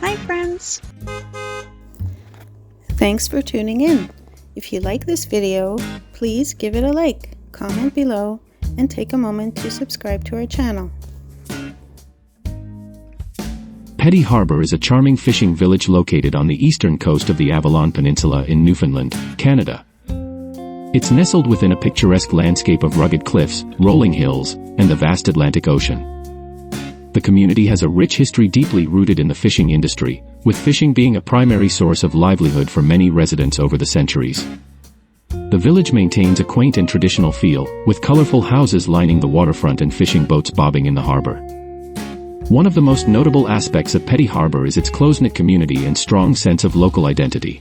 Hi friends! Thanks for tuning in. If you like this video, please give it a like, comment below, and take a moment to subscribe to our channel. Petty Harbour is a charming fishing village located on the eastern coast of the Avalon Peninsula in Newfoundland, Canada. It's nestled within a picturesque landscape of rugged cliffs, rolling hills, and the vast Atlantic Ocean. The community has a rich history deeply rooted in the fishing industry, with fishing being a primary source of livelihood for many residents over the centuries. The village maintains a quaint and traditional feel, with colorful houses lining the waterfront and fishing boats bobbing in the harbor. One of the most notable aspects of Petty Harbour is its close-knit community and strong sense of local identity.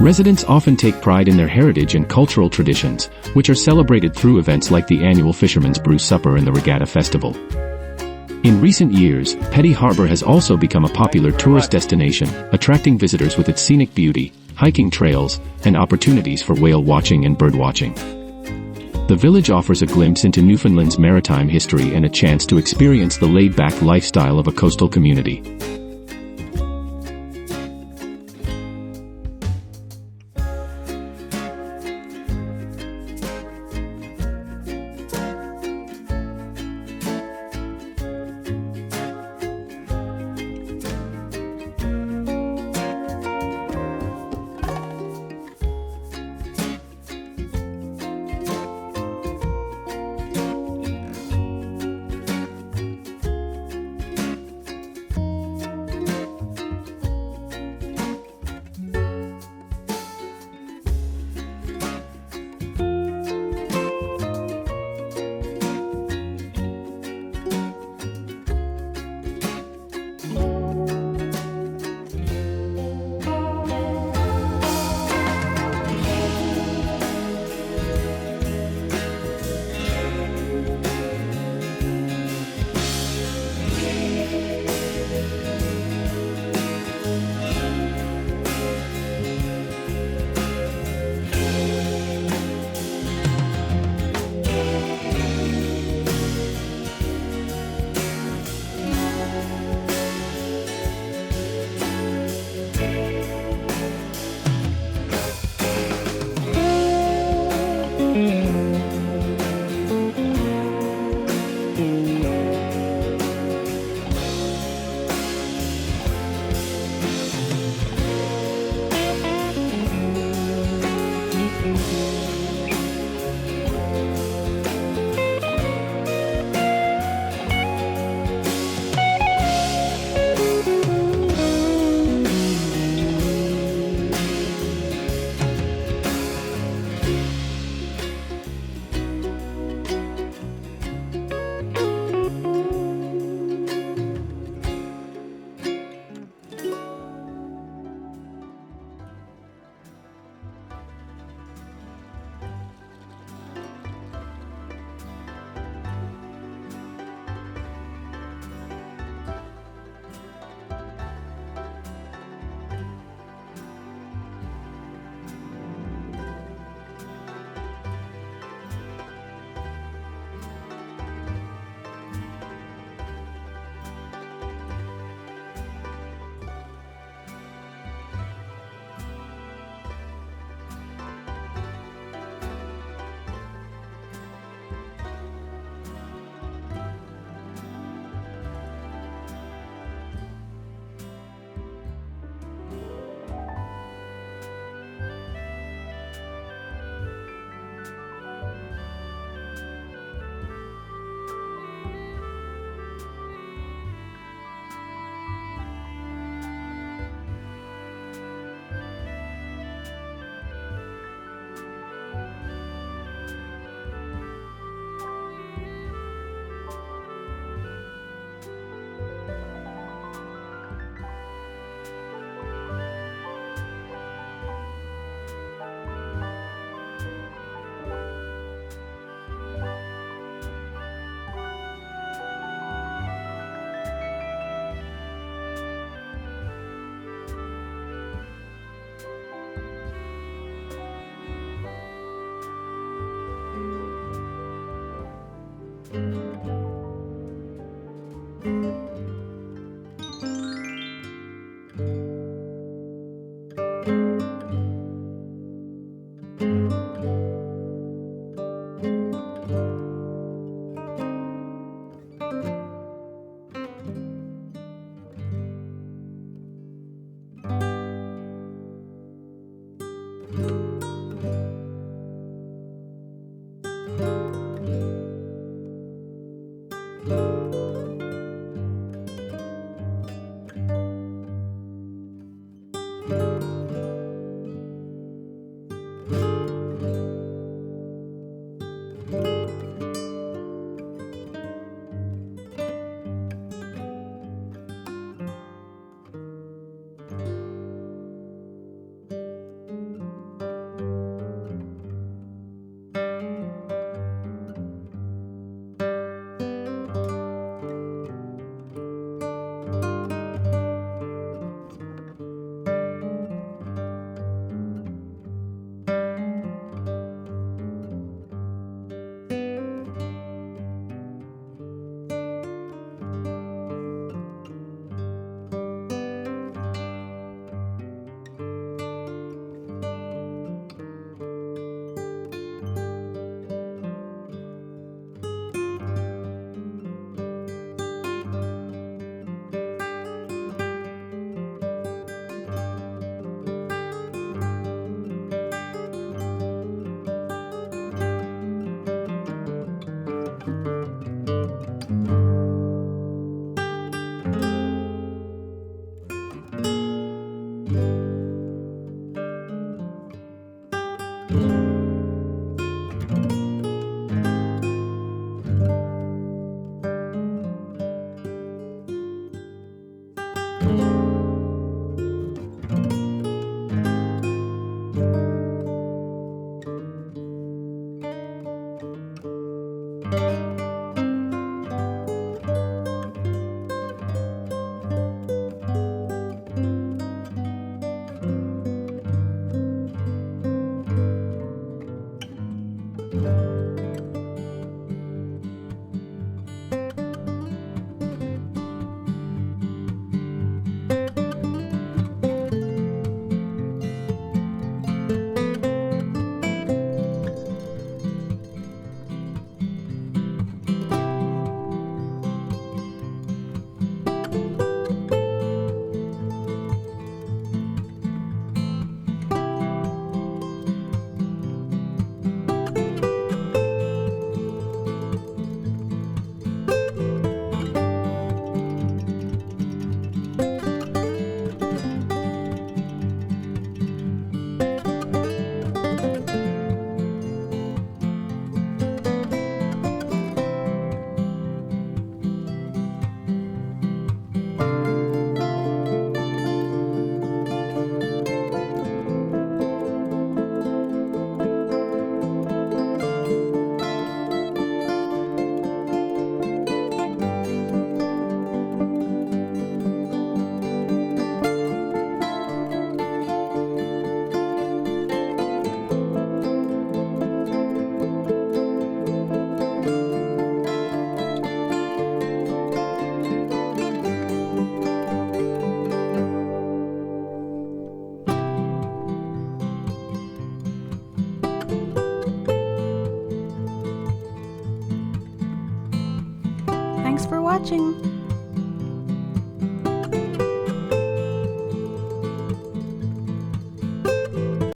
Residents often take pride in their heritage and cultural traditions, which are celebrated through events like the annual Fisherman's Brew Supper and the Regatta Festival. In recent years, Petty Harbour has also become a popular tourist destination, attracting visitors with its scenic beauty, hiking trails, and opportunities for whale watching and bird watching. The village offers a glimpse into Newfoundland's maritime history and a chance to experience the laid-back lifestyle of a coastal community. Thank you.